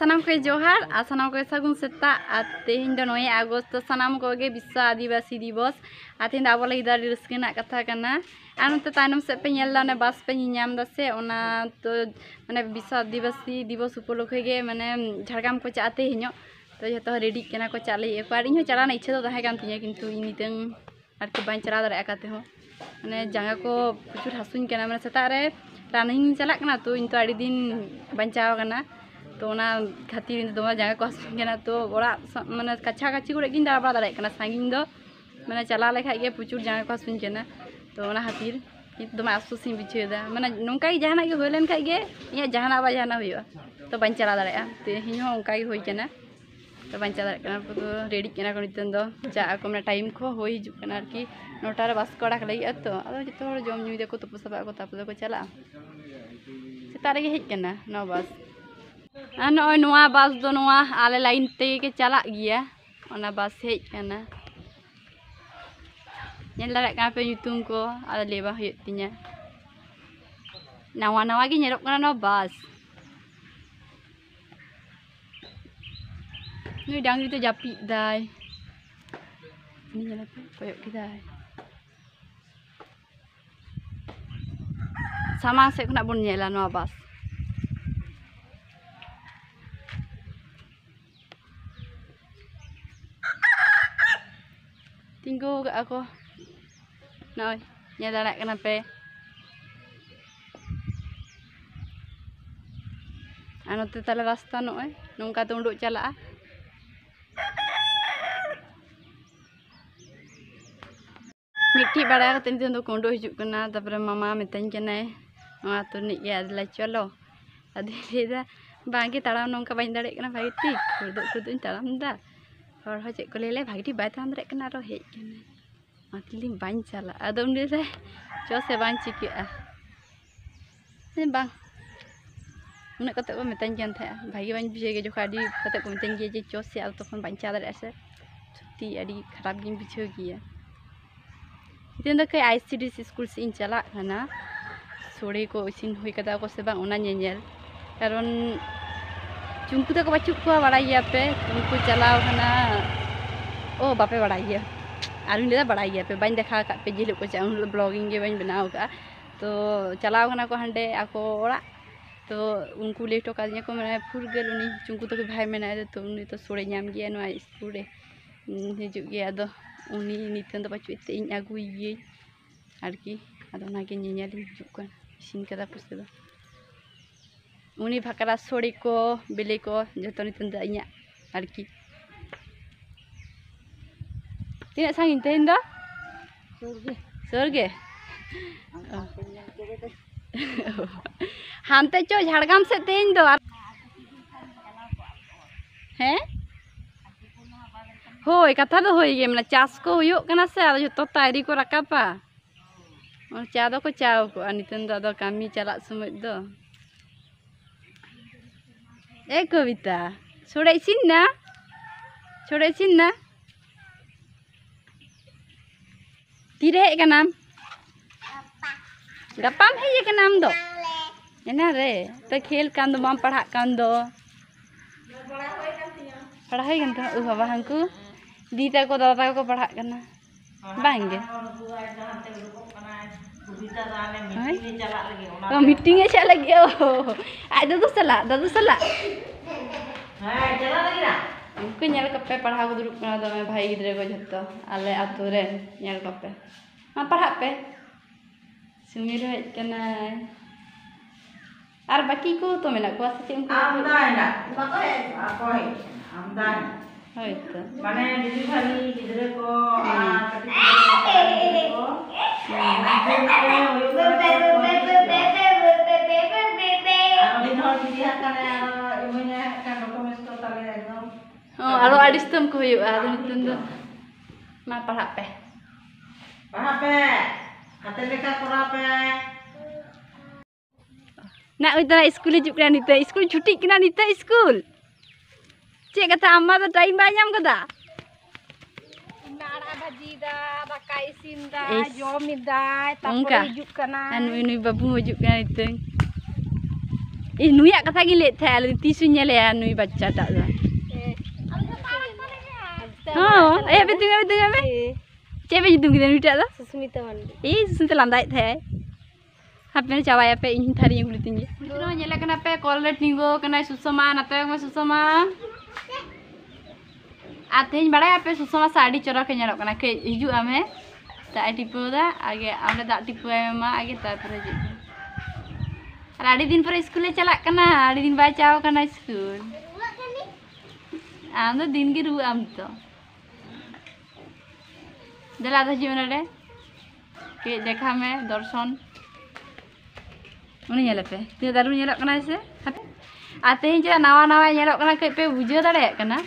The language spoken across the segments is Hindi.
सानाम को जोहार आ सानाम को सागुन सेता तेहिं दो 9 अगस्त सानाम को गे विश्व आदिवासी दिवस तेहिं आबो लगी दारी रस्केना कथा कना आनते तायनम से पे नेला ने बस पे नियाम दसे ओना तो माने विश्व आदिवासी दिवस उपलक्षे गे माने झारगाम को चाते हिñो तो जतो रेडी केना को चाले एक बार इñो चलाना इच्छा तो तहे कान तिया किंतु इनितंग आरकी बाñ चला दारे आकाते हो माने जांगा को प्रचुर हासुñ केना माने सेता रे रानिंग चला कना तो इन तो आडी दिन बांचाव कना तो ना खातिर दोमा जांगा को हासुñ केना तो ओरा माने कच्चा कच्ची कोड़े गिन दाबा दारे कना सांगिन दो माने चला लेखा गे प्रचुर जांगा को हासुñ केना तो ना खातिर दोमा आफसोसिं बुझेदा माने नोंका गे जहाना गे होइलेन का गे इया जहाना बा जहाना होइबा तो बाñ चला दारे ते हिñो ओंका गे होई केना तो बाñ चला दारे कना तो रेडी केना को नितन दो जा को माने टाइम को होई हिजु कना आरकी 9टा रे बस को अड़ाक लगी तो अदो जतो हर जम ᱧᱩᱭ देखो तो पुसबा को तापदो को चला सेता रे हेज केना नो बस नॉय नोआ बस दो नोआ आले लाइन ते के चला गिया ओना बस हेज केना ñel दारे का पे ᱧᱩᱛᱩᱢ को आले लेबा हुᱭᱩᱜ तिñा नावा नावा गे ñeरok kana नो बस नुई डांगरी तो जापी दाय ini nyala pe koyok kiday sama se kena bon nyela no bas tinggu gak aku noi nyala nak kena pe anu te tala rasta no nungka tu unduk chala मिट्टी बड़ा तो कोंडो हिजुक कना तपर मामा मिताñ कना तो निगे अदला चलो अदीदा बांगे ताड़ाम नोंका बाñ दाड़े कना भागी ठीक खुदो खुदोñ ताड़ाम दा और हो चेक को लेले भागी ठीक बाय ताम दाड़े कना रो हेज कना मातली बाñ चला अदो उंडे से चो से बाñ चिकेआ बांग उन्हें कते को मिताñ कन था भागी बाñ बुझे गे जोखा दी कते को मिताñ गे जे चो से आ तखन बाñ चा दाड़े से सत्ती अडी खराब गिन बुझे गिया दिन दो कई आईसीडीएस स्कूल से इन चला खाना सोड़े को इसिन हुई कदा को से बांग ओना ñeñel कारण चुंकु तक बच्चू को बड़ाइया पे उनको चलाओ खाना ओ बापे बड़ाइया आरुन लेदा बड़ाइया पे बाñ देखा का पे जिल को चा उन ब्लॉगिंग गे बाñ बनाओ का तो चलाओ खाना को हंडे आको ओड़ा तो उनको लेटो का को माने फुरगेल उनी चुंकु तक भाई मेना तो उनी तो सोड़े ñam गिया नो स्कूल रे हिजुग गिया दो उनी नितन दो बच्चू ते इन आगुई आरकी अदो नागे ñeñel हिजुग कन इसिन कदा पुसे दो उनी भाकरा सोड़ी को बिले को जतो नितन दा इña आरकी तिना सांगिन तेन दो सरगे हानते चो झाड़गाम से तेन दो हैं होय कथा दो होय गे माने चास को हुयुग कना से आदो जतो तैयारी को रकापा और चा दो को चाव को नितन दो आदो कामी चला समय दो ए कविता छोड़े इसिन ना तीरे हेज कनाम गपाम हेज कनाम दो एना रे तो खेल कान दो माम पढ़ा कान दो पढ़ाई kan tuh बाबा हंकु दीता को दादा को पढ़ा करना बांगे मीटिंग है चला लगी ओ आज दादू सला हां चला लगी ना उनको ñel कपे पढ़ा को दुरुप कना दो भाई गिद्रे को जतो आले आतु रे ñel कपे मा पढ़ा पे सुमीर हेज कना आर बाकी को तो मेना को से उनको आमदा ना बाको हे ako हे आमदान होय तो माने डिलीवरी गिद्रे को आरो आडिस्तम को हुयुग आदो नितन दो मा पढ़ा पे हाते लेखा करा पे ना उतरा स्कूल हिजुग कना निते स्कूल छुट्टी कना निते स्कूल चे कथा अम्मा तो टाइम बाय ñam कदा नाड़ा भाजी दा दाका इसिन दा जॉम दा तापर हिजुग कना नुई बाबू हिजुग कना निते नुया कथा गी ले थे तीसु नेले नुई बच्चा टा हां ए बे चे बे जुदुम गिदे नुटा दा सुस्मिता मांडी ए सुस्मिता लांदाय थे हापे चावाया पे इन थारी गुली तिंगे मित्रो नेले कना पे कॉल रे टिंगो कना सुषमा नाते में सुषमा आतेन बड़ा पे सुषमा साड़ी चोरा के नेलो कना के हिजु आमे ता टिपोदा आगे आमले दा टिपोय मा आगे तारपरे जे और आड़ी दिन पर स्कूल चला कना आड़ी दिन बाय चाव कना स्कूल आम तो दिन की रू आम तो दला दा जीवन रे के देखा में दर्शन उनी नेले पे ते दारू नेलो कना से आते जे नावा नावा नेलो कना के पे बुझे दाड़े कना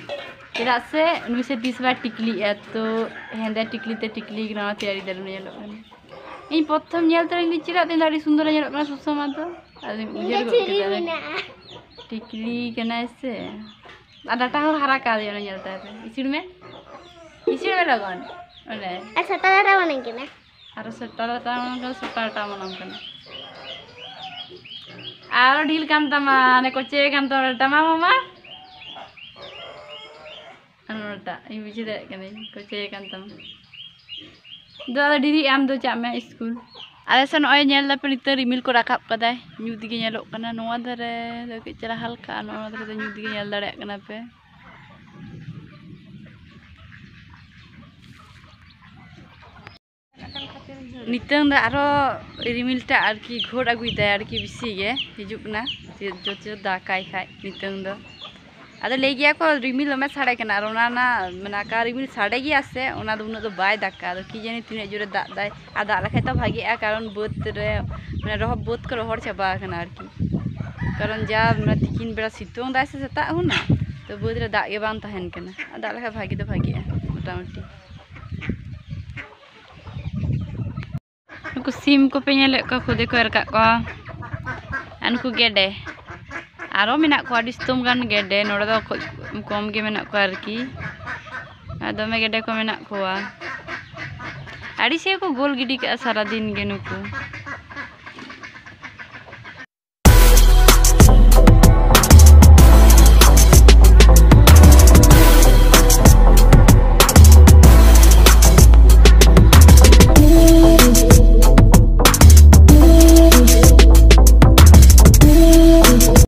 चेदा से नुई से 30 बार टिकली तो हेंदे टिकली ते टिकली ग्ना तैयारी दारू नेलो कना इन प्रथम नेल तो इंग चेदा ते दाड़ी सुंदर नेलो कना सुषमा तो आदि बुझे गो के टिकली कना से आ डाटा हो हरा का दियो नेलता पे इसिड़ में लगन ओले अच्छा टाटा बने के ना आरो सटाटा मनम कना आरो ढील कान तमा ने कोचे कान तो तमा मामा अनोटा इ बुझे दे कने कोचे कान तम दो डिरी आम दो चा में स्कूल आले सन ओय नेल दा पे रिमिल को राखाब कदाय न्यू दिगे नेलो कना नोवा धरे दो के चला हल्का नोवा धरे न्यू दिगे नेल दाड़े कना पे नितंग दा आरो रिमिलटा आरकी घोड़ अगुइदा आरकी बिसी गे हिजुकना जो दाकाय खाय नितंग दो आदो ले गया को रिमिल में साड़े कना आरो ना मना का रिमिल साड़े गया से ओना दो उन दो बाय दाका आदो की जानि तिने जोरे दाग दाय आ दाग लखाय तो भागीआ कारण बोत रे माने रह बोत को रहर चाबा कना आरकी कारण जा माने तिकिन बेड़ा सितोंग दाय से सेता हुना तो बोत रे दाग गे बांग तहन कना आ दाग लखाय भागी तो भागीआ मोटामोटी नुकु सिम को पे नेले को खुदे को रका को अनको गेडे आरो मेना को आडिस्तम गान गेडे नोडा दो कम गे मेना को आरकी आदमे गेडे को मेना कोआ आड़ी से को गोल गिडी का सारा दिन गे नुकु